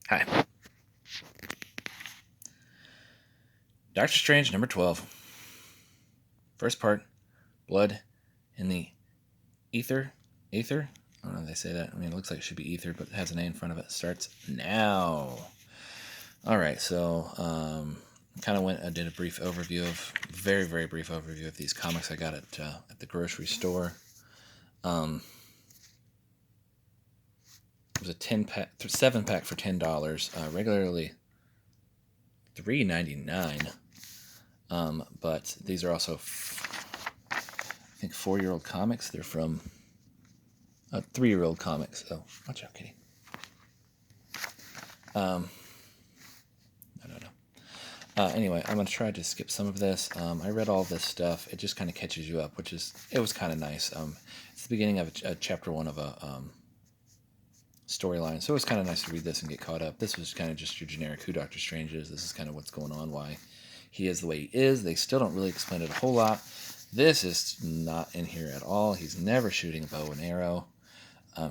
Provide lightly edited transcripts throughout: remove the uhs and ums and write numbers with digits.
Hi. Doctor Strange number 12. First part, blood in the ether. Ether? I don't know if they say that. I mean, it looks like it should be ether, but it has an A in front of it. Starts now. All right, so I did a brief overview of, very brief overview of these comics I got at the grocery store. It was a 7-pack for $10. Regularly $3.99. But these are also, I think, 4-year-old comics. They're from 3-year-old comics. Oh, watch out, kitty. No. Anyway, I'm going to try to skip some of this. I read all this stuff. It just kind of catches you up, it was kind of nice. It's the beginning of a chapter 1 of a storyline, so it was kind of nice to read this and get caught up. This was kind of just your generic who Doctor Strange is. This is kind of what's going on, why he is the way he is. They still don't really explain it a whole lot. This is not in here at all. He's never shooting a bow and arrow.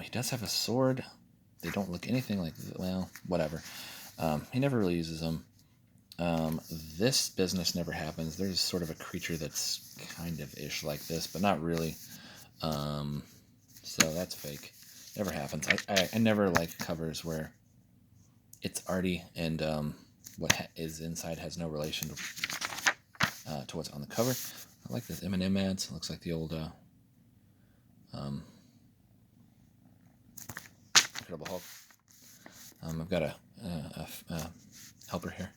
He does have a sword. They don't look anything like, well, whatever. He never really uses them. This business never happens. There's sort of a creature that's kind of ish like this, but not really. So that's fake. Never happens. I never like covers where it's arty and what is inside has no relation to what's on the cover. I like this M&M ads. It looks like the old Incredible Hulk. I've got a helper here.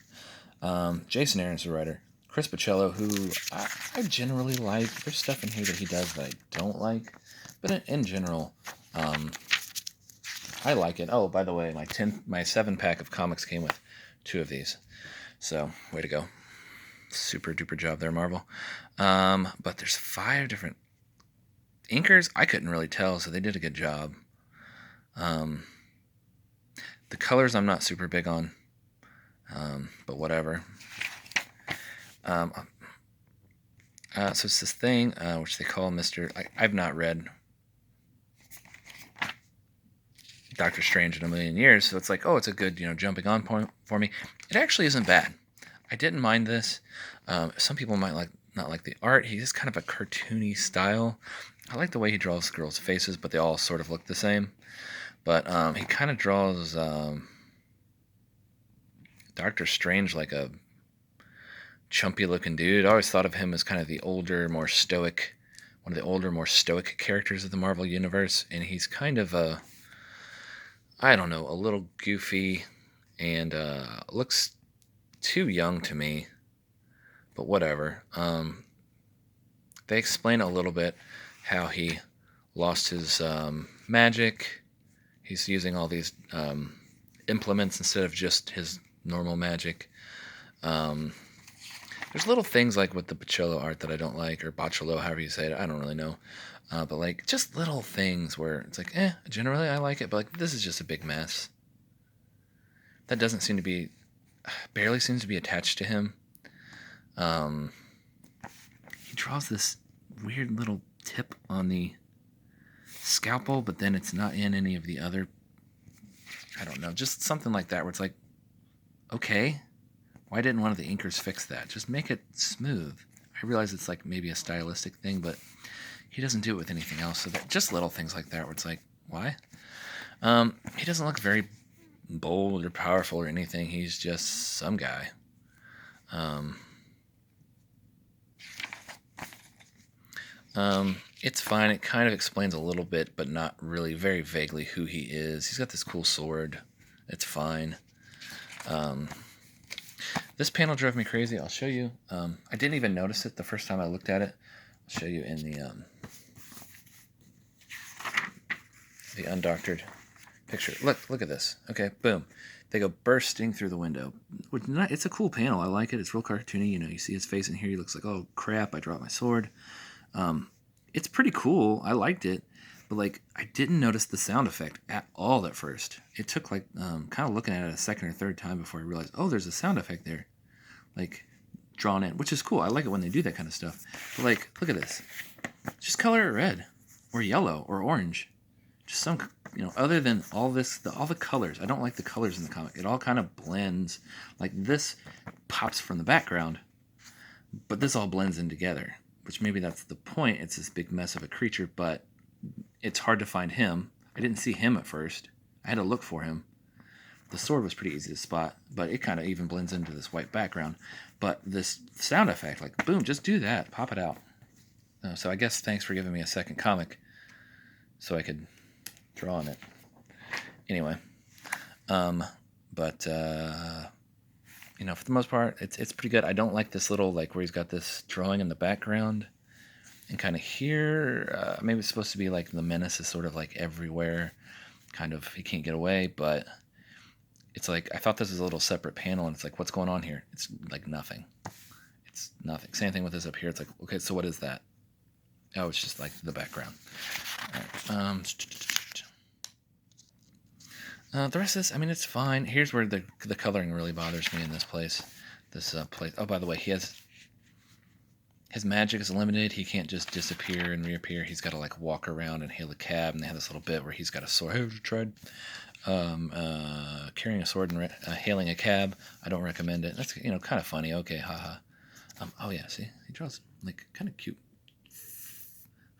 Jason Aaron's the writer. Chris Bochello, who I generally like. There's stuff in here that he does that I don't like, but in general, I like it. Oh, by the way, my 7-pack of comics came with 2 of these, so way to go. Super duper job there, Marvel. But there's 5 different inkers. I couldn't really tell, so they did a good job. The colors I'm not super big on, but whatever. So it's this thing which they call Mr. I've not read Doctor Strange in a million years, so it's like, oh, it's a good jumping on point for me. It actually isn't bad. I didn't mind this. Some people might not like the art. He's kind of a cartoony style. I like the way he draws girls' faces, but they all sort of look the same. But he kind of draws Doctor Strange like a chumpy-looking dude. I always thought of him as kind of one of the older, more stoic characters of the Marvel Universe, and he's kind of a little goofy, and looks too young to me, but whatever. They explain a little bit how he lost his magic. He's using all these implements instead of just his normal magic. There's little things like with the Bochello art that I don't like, or Bochello, however you say it. I don't really know. But like just little things where it's like, generally I like it, but like this is just a big mess. That barely seems to be attached to him. He draws this weird little tip on the scalpel, but then it's not in any of the other, I don't know, just something like that where it's like, okay, why didn't one of the inkers fix that? Just make it smooth. I realize it's like maybe a stylistic thing, but he doesn't do it with anything else. So that just little things like that where it's like, why? He doesn't look very bold or powerful or anything. He's just some guy. It's fine. It kind of explains a little bit, but not really, very vaguely who he is. He's got this cool sword. It's fine. This panel drove me crazy. I'll show you. I didn't even notice it the first time I looked at it. I'll show you in the undoctored picture. Look at this. Okay, boom. They go bursting through the window. It's a cool panel. I like it. It's real cartoony. You see his face in here. He looks like, oh crap, I dropped my sword. It's pretty cool. I liked it, but like I didn't notice the sound effect at all at first. It took kind of looking at it a second or third time before I realized, oh, there's a sound effect there, like drawn in, which is cool. I like it when they do that kind of stuff. But like, look at this. Just color it red, or yellow, or orange. just some, other than all this, all the colors. I don't like the colors in the comic. It all kind of blends. Like this pops from the background, but this all blends in together, which maybe that's the point. It's this big mess of a creature, but it's hard to find him. I didn't see him at first. I had to look for him. The sword was pretty easy to spot, but it kind of even blends into this white background. But this sound effect, like boom, just do that, pop it out. So I guess thanks for giving me a second comic so I could draw on it. Anyway, but for the most part, it's pretty good. I don't like this little, like, where he's got this drawing in the background, and kind of here, maybe it's supposed to be like the menace is sort of like everywhere, kind of he can't get away, but it's like I thought this was a little separate panel, and it's like, what's going on here? It's like nothing. It's nothing. Same thing with this up here. It's like, okay, so what is that? Oh, it's just like the background. All right. The rest of this, I mean, it's fine. Here's where the coloring really bothers me in this place. This place. Oh, by the way, his magic is limited. He can't just disappear and reappear. He's got to like walk around and hail a cab. And they have this little bit where he's got a sword. Have you tried carrying a sword and hailing a cab? I don't recommend it. That's kind of funny. Okay, haha. Oh yeah, see, he draws like kind of cute,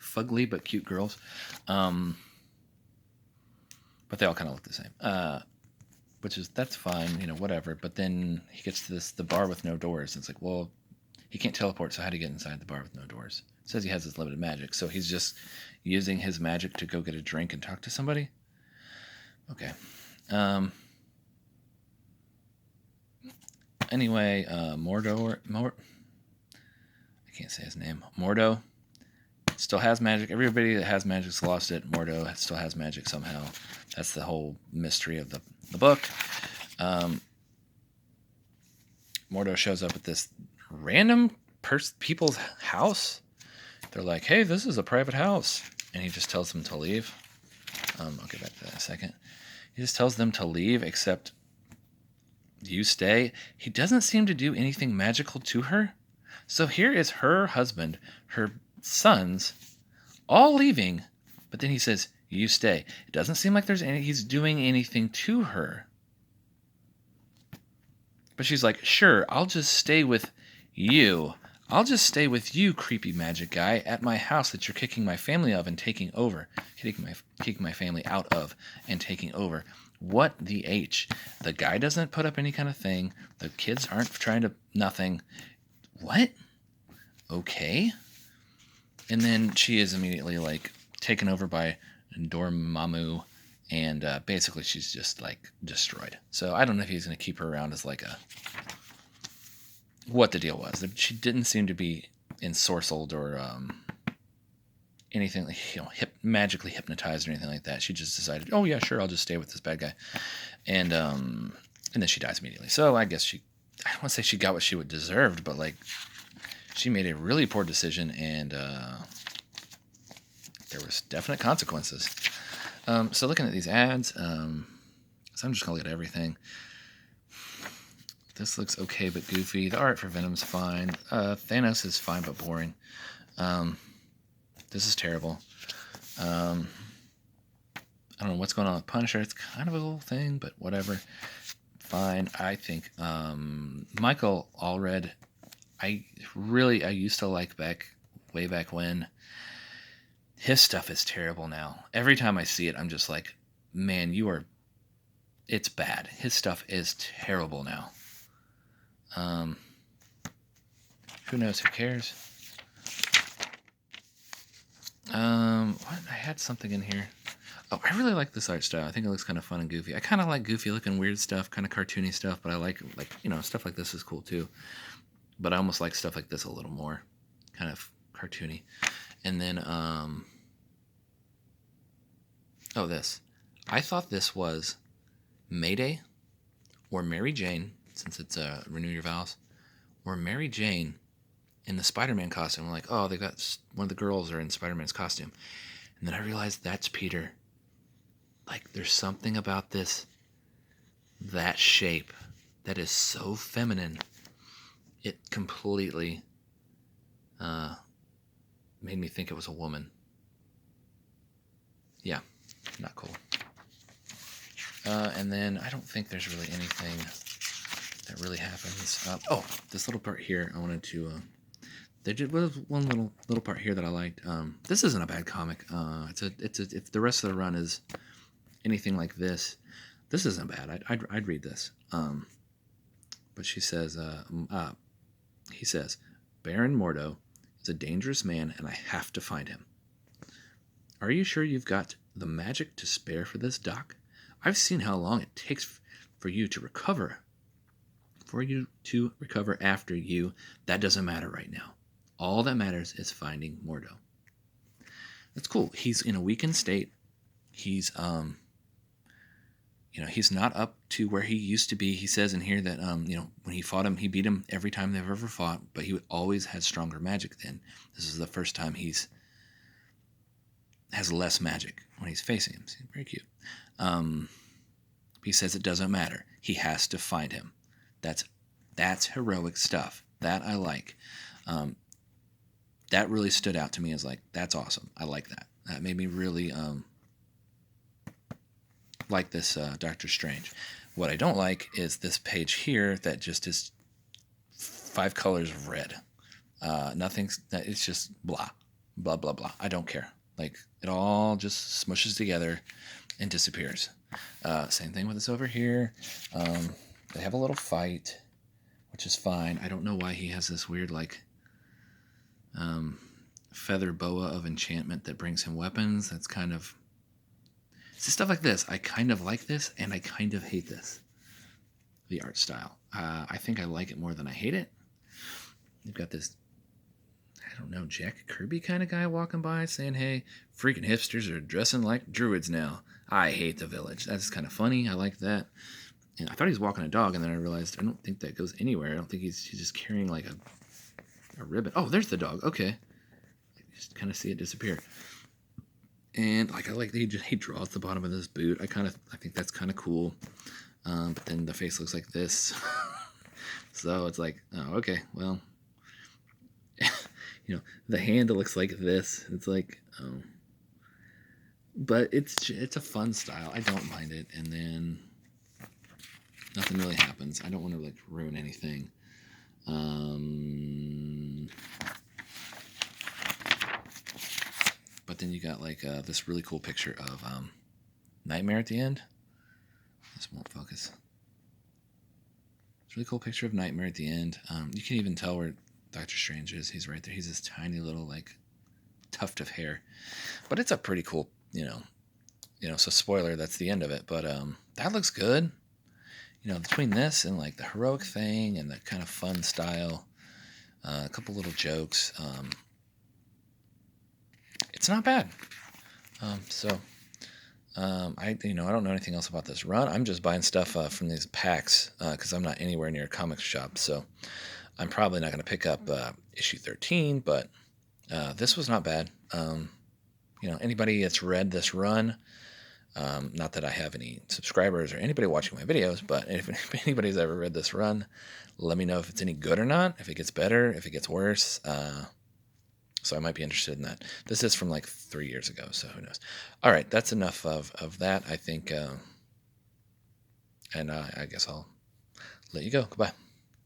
fugly but cute girls. But they all kind of look the same. That's fine, whatever. But then he gets to the bar with no doors. And it's like, well, he can't teleport, so how do you get inside the bar with no doors? It says he has his limited magic, so he's just using his magic to go get a drink and talk to somebody? Okay. Anyway, I can't say his name. Mordo still has magic. Everybody that has magic's lost it. Mordo still has magic somehow. That's the whole mystery of the book. Mordo shows up at this random people's house. They're like, hey, this is a private house. And he just tells them to leave. I'll get back to that in a second. He just tells them to leave, except you stay. He doesn't seem to do anything magical to her. So here is her husband, her sons, all leaving, but then he says, you stay. It doesn't seem like he's doing anything to her. But she's like, sure, I'll just stay with you. I'll just stay with you, creepy magic guy, at my house that you're kicking my family of and taking over. Kicking my family out of and taking over. What the H? The guy doesn't put up any kind of thing. The kids aren't trying to nothing. What? Okay. And then she is immediately like taken over by Dormammu, and basically she's just like destroyed. So I don't know if he's going to keep her around as like what the deal was. She didn't seem to be ensorcelled or anything like, magically hypnotized or anything like that. She just decided, oh yeah, sure, I'll just stay with this bad guy, and then she dies immediately. So I guess I don't want to say she got what she would deserved, but like she made a really poor decision, and there was definite consequences. So looking at these ads, so I'm just gonna look at everything. This looks okay but goofy. The art for Venom's fine. Thanos is fine but boring. This is terrible. I don't know what's going on with Punisher. It's kind of a little thing, but whatever. Fine. I think Michael Allred, I used to like way back when. His stuff is terrible now. Every time I see it, I'm just like, man, it's bad. His stuff is terrible now. Who knows? Who cares? What? I had something in here. Oh, I really like this art style. I think it looks kind of fun and goofy. I kind of like goofy looking weird stuff, kind of cartoony stuff, but I like stuff like this is cool too. But I almost like stuff like this a little more, kind of cartoony. And then, this. I thought this was Mayday or Mary Jane, since it's Renew Your Vows, or Mary Jane in the Spider-Man costume. I'm like, oh, they got one of the girls are in Spider-Man's costume. And then I realized that's Peter. Like, there's something about that shape that is so feminine. It completely made me think it was a woman. Yeah. Not cool. And then I don't think there's really anything that really happens. Oh, this little part here, I wanted to. There was one little part here that I liked. This isn't a bad comic. If the rest of the run is anything like this, this isn't bad. I'd read this. But she says, he says, Baron Mordo is a dangerous man, and I have to find him. Are you sure you've got the magic to spare for this, Doc? I've seen how long it takes for you to recover. For you to recover after you, that doesn't matter right now. All that matters is finding Mordo. That's cool. He's in a weakened state. He's he's not up to where he used to be. He says in here that when he fought him, he beat him every time they've ever fought, but he always had stronger magic then. This is the first time has less magic when he's facing him. He's very cute. He says it doesn't matter. He has to find him. That's heroic stuff. That I like. That really stood out to me as like, that's awesome. I like that. That made me really like this Doctor Strange. What I don't like is this page here that just is 5 colors of red. It's just blah, blah, blah, blah. I don't care. Like, it all just smushes together and disappears. Same thing with this over here. They have a little fight, which is fine. I don't know why he has this weird, like, feather boa of enchantment that brings him weapons. That's kind of... See, stuff like this. I kind of like this, and I kind of hate this. The art style. I think I like it more than I hate it. You've got this, I don't know, Jack Kirby kind of guy walking by saying, hey, freaking hipsters are dressing like druids now. I hate the village. That's kind of funny. I like that. And I thought he was walking a dog, and then I realized I don't think that goes anywhere. I don't think he's just carrying like a ribbon. Oh, there's the dog. Okay. You just kind of see it disappear. And like I like that he draws the bottom of this boot. I think that's kind of cool. But then the face looks like this. So it's like, oh, okay, well, the hand looks like this. It's like, oh, but it's a fun style. I don't mind it. And then nothing really happens. I don't want to like ruin anything. But then you got like this really cool picture of Nightmare at the end. This won't focus. It's a really cool picture of Nightmare at the end. You can even tell where Doctor Strange is. He's right there. He's this tiny little like tuft of hair. But it's a pretty cool, so spoiler, that's the end of it. But that looks good. Between this and like the heroic thing and the kind of fun style, a couple little jokes, it's not bad. I don't know anything else about this run. I'm just buying stuff from these packs because I'm not anywhere near a comic shop. So I'm probably not going to pick up issue 13, but this was not bad. Anybody that's read this run, not that I have any subscribers or anybody watching my videos, but if anybody's ever read this run, let me know if it's any good or not, if it gets better, if it gets worse. So I might be interested in that. This is from like 3 years ago, so who knows. All right, that's enough of that, I think. And I guess I'll let you go. Goodbye.